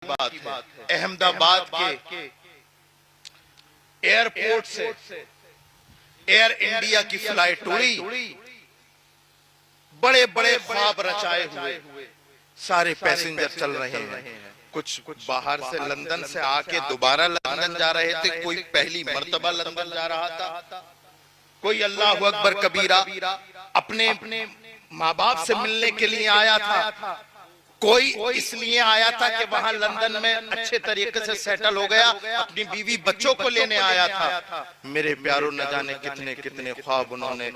बात है, अहमदाबाद के एयरपोर्ट से एयर इंडिया की फ्लाइट उड़ी, बड़े बड़े ख्वाब रचाए हुए सारे पैसेंजर चल रहे हैं। कुछ बाहर से लंदन से आके दोबारा लंदन जा रहे थे, कोई पहली मर्तबा लंदन जा रहा था, कोई अल्लाह अकबर कबीरा अपने माँ बाप से मिलने के लिए आया था, कोई इसलिए आया था कि वहां लंदन में अच्छे तरीके से सेटल हो गया, अपनी बीवी बच्चों को लेने आया था। मेरे प्यारों, न जाने कितने कितने ख्वाब उन्होंने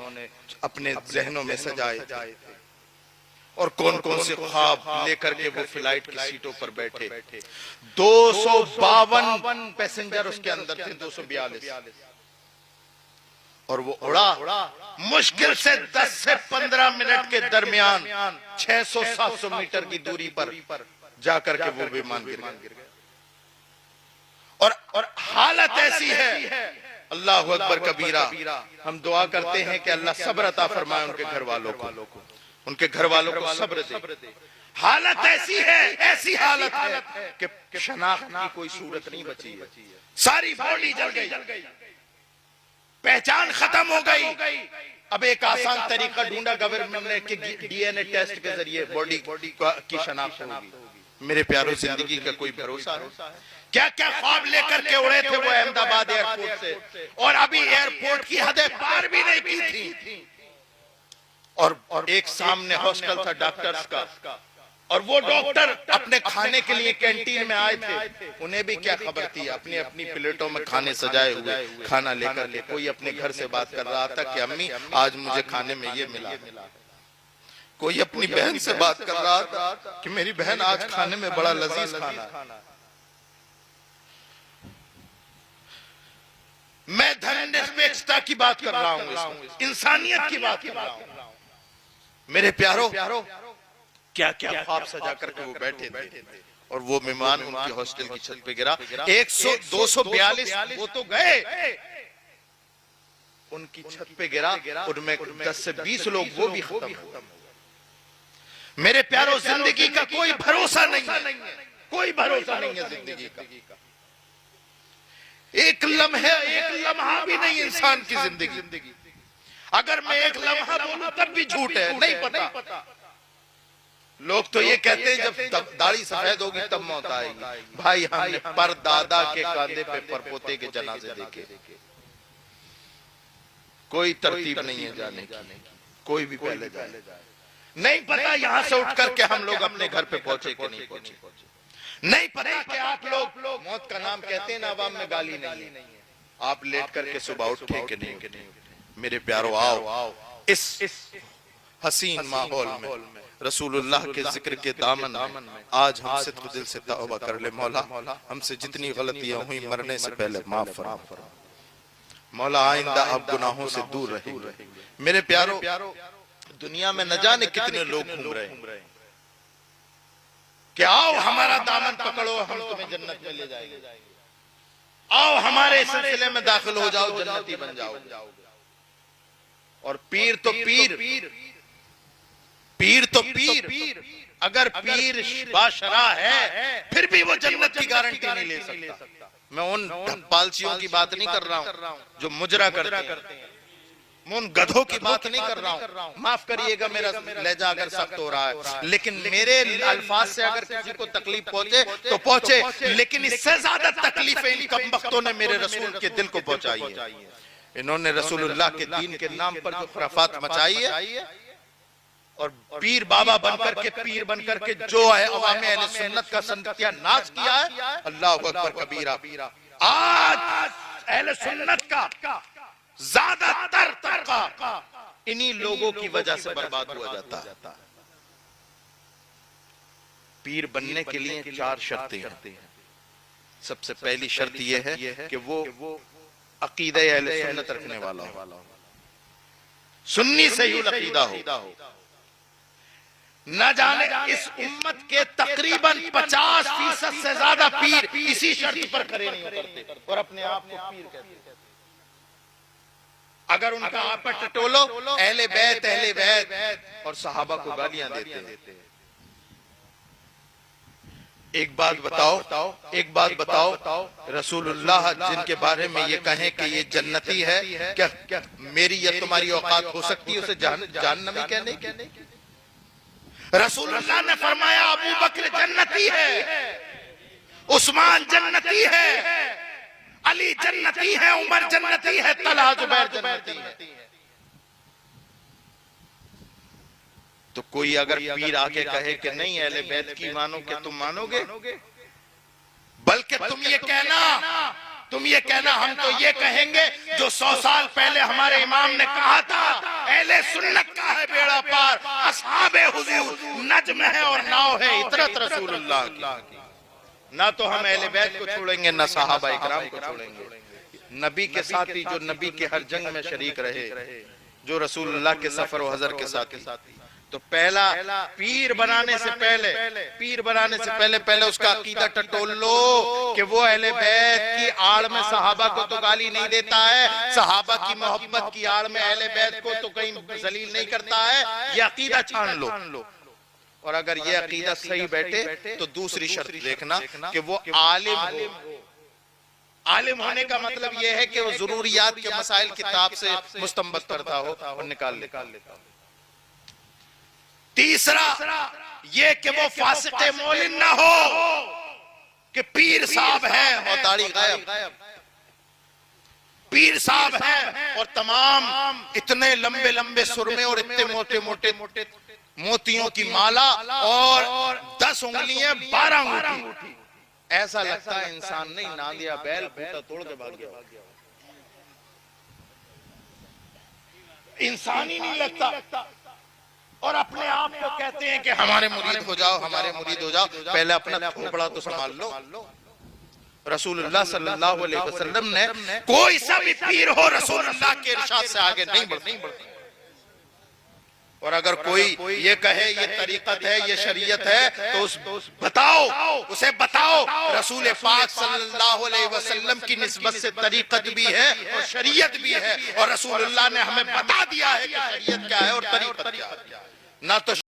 अपने जहनों में सजाए और कौन कौन से ख्वाब लेकर के वो फ्लाइट की सीटों पर बैठे। 252 पैसेंजर उसके अंदर थे, 242, और वो उड़ा मुश्किल से 10 से 15 मिनट के दरमियान 600-700 मीटर की दूरी पर जाकर के वो विमान गिर गया। और हालत ऐसी है, अल्लाह अकबर कबीरा। हम दुआ करते हैं कि अल्लाह सब्र अता फरमाए उनके घर वालों को, उनके घर वालों को सब्र दे। हालत ऐसी है, ऐसी हालत है कि शनाख्त की कोई सूरत नहीं बची है, सारी बॉडी जल गई, पहचान खत्म हो गई। अब एक आसान तरीका ढूंढा गवर्नमेंट ने कि डीएनए टेस्ट के जरिए बॉडी की शनाख्त होगी। मेरे प्यारों, जिंदगी का कोई भरोसा है? क्या क्या ख्वाब लेकर के उड़े थे वो अहमदाबाद एयरपोर्ट से, और अभी एयरपोर्ट की हदें पार भी नहीं की थी। और एक सामने हॉस्टल था डॉक्टर्स का, और वो डॉक्टर अपने खाने के लिए कैंटीन में आए थे। उन्हें भी क्या खबर थी, अपनी अपनी प्लेटों में खाने सजाए हुए खाना लेकर के कोई अपने घर से बात कर रहा था कि अम्मी आज मुझे खाने में ये मिला। कोई अपनी बहन से बात कर रहा था कि मेरी बहन आज खाने में बड़ा लजीज खाना। मैं धर्मनिरपेक्षता की बात कर रहा हूँ, इंसानियत की बात कर रहा हूँ। मेरे प्यारो, क्या क्या ख्वाब सजा करके वो बैठे थे, और वो विमान उनकी हॉस्टल की छत पे गिरा। 242 वो तो गए, उनकी छत पे गिरा, उनमें 10 से 20 लोग वो भी खत्म हुए। मेरे प्यारो, जिंदगी का कोई भरोसा नहीं है, कोई भरोसा नहीं है जिंदगी का। एक लम्हा भी नहीं इंसान की जिंदगी। अगर मैं एक लम्हा बोलूं तब भी झूठ है, नहीं पता। लोग तो ये कहते हैं जब दाढ़ी सफेद होगी तब मौत आएगी। भाई, हमने परदादा के कांधे पे परपोते के जनाजे देखे, कोई तरतीब नहीं है जाने की, कोई भी पहले जाए। नहीं पता यहां से उठ करके हम लोग अपने घर पे पहुंचे कि नहीं पहुंचे, नहीं पता कि आप लोग मौत का नाम कहते हैं ना, अवाम में गाली नहीं है, आप लेट करके सुबह उठे कि नहीं। मेरे प्यारो, आओ इस हसीन माहौल में रसूलुल्लाह के जिक्र के दामन में आज हम सिद्क़ दिल से तौबा कर ले। मौला, हमसे जितनी गलतियां हुई मरने से पहले माफ फरमा। मौला, आइंदा आप गुनाहों से दूर रहेंगे। मेरे प्यारो, दुनिया में न जाने कितने लोग घूम रहे हैं कि आओ हमारा दामन पकड़ो, हम तुम्हें जन्नत में ले जाएंगे, आओ हमारे सिलसिले में दाखिल हो जाओ, जन्नती बन जाओ। और पीर तो पीर, अगर पीर बाशरा है फिर भी वो जन्नत की गारंटी नहीं ले सकता। मैं उन पालसियों की बात नहीं कर रहा हूँ जो मुजरा करते हैं, मैं उन गधों की बात नहीं कर रहा हूँ। माफ करिएगा मेरा लहजा अगर सख्त हो रहा है, लेकिन मेरे अल्फाज से अगर किसी को तकलीफ पहुंचे तो पहुंचे, लेकिन इससे ज्यादा तकलीफें इन कमबख्तों ने मेरे रसूल के दिल को पहुंचाई है। इन्होंने रसूलुल्लाह के दीन के नाम पर जो खुराफात मचाई है, और पीर बाबा बनकर के, पीर बनकर के जो है अवाम अहले सुन्नत का सत्यानाश किया है, अल्लाह अकबर कबीरा। आज अहले सुन्नत का ज्यादातर तबका इन्हीं लोगों की वजह से बर्बाद हुआ जाता है। पीर बनने के लिए 4 शर्तें हैं। सबसे पहली शर्त यह है कि वो अकीदा अहले सुन्नत रखने वाला हो, सुन्नी सही अकीदा हो। न जाने इस उम्मत के तकरीबन 50% से ज्यादा पीर इसी शर्त पर खड़े नहीं उतरते और अपने आप को पीर कहते हैं। अगर उनका आप पर टटोलो, अहले बैत और सहाबा को गालियां देते हैं। एक बात बताओ, रसूलुल्लाह जिनके बारे में ये कहें कि ये जन्नती है, क्या मेरी या तुम्हारी औकात हो सकती है उसे जहन्नमी कहने की? रसूलुल्लाह ने फरमाया अबू बकर जन्नती है, उस्मान जन्नती है, अली जन्नती है, उमर जन्नती है, तलहा जुबैर जन्नती है। तो कोई अगर पीर आके कहे कि नहीं अहले बैत की मानो, कि तुम मानोगे? बल्कि तुम ये कहना हम तो ये कहेंगे जो 100 साल पहले हमारे इमाम ने कहा था, अहले सुन्नत का है बेड़ा पार, असहाबे हुजूर नज्म है और नाव है इतरत रसूलुल्लाह की। ना तो हम अहले बैत को छोड़ेंगे, ना सहाबा इकराम को छोड़ेंगे। नबी के साथी जो नबी के हर जंग में शरीक रहे, जो रसूलुल्लाह के सफर व हजर के साथी। तो पहला पीर बनाने से पहले उसका अकीदा टटोल लो कि वो अहले बैत की आड़ में सहाबा को तो गाली नहीं देता है, सहाबा की मोहब्बत की आड़ में अहले बैत को तो कहीं जलील नहीं करता है। ये अकीदा छान लो। और अगर ये अकीदा सही बैठे तो दूसरी शर्त देखना कि वो आलिम हो। आलिम होने का मतलब यह है कि वो जरूरियात के मसाइल किताब से मुस्तंबत करता हो और निकाल लेता हो। तीसरा ये कि वो फासिक़े मौलिन ना हो कि पीर साहब है और दाढ़ी गायब, पीर साहब है और तमाम इतने लंबे लंबे सुरमे और इतने मोटे मोटे मोतियों की माला और 10 उंगलियां 12 अंगूठी। ऐसा लगता है इंसान नहीं, नांदिया बैल खूंटा तोड़ के भाग गया। इंसान ही नहीं लगता। और अपने आप को कहते हैं कि हमारे मुरीद हो जाओ, हमारे मुरीद हो जाओ। पहले अपना खोपड़ा तो संभाल लो। रसूलुल्लाह सल्लल्लाहु अलैहि वसल्लम ने कोई सा भी पीर हो रसूलुल्लाह के इरशाद से आगे नहीं बढ़ती। और अगर कोई ये कहे ये तरीकत है, ये शरीयत है, तो उसे बताओ रसूल पाक सल्लल्लाहु अलैहि वसल्लम की निस्बत से तरीकत भी है और शरीयत भी है। और रसूलुल्लाह ने हमें बता दिया है कि शरीयत क्या है और तरीकत क्या है। ना तो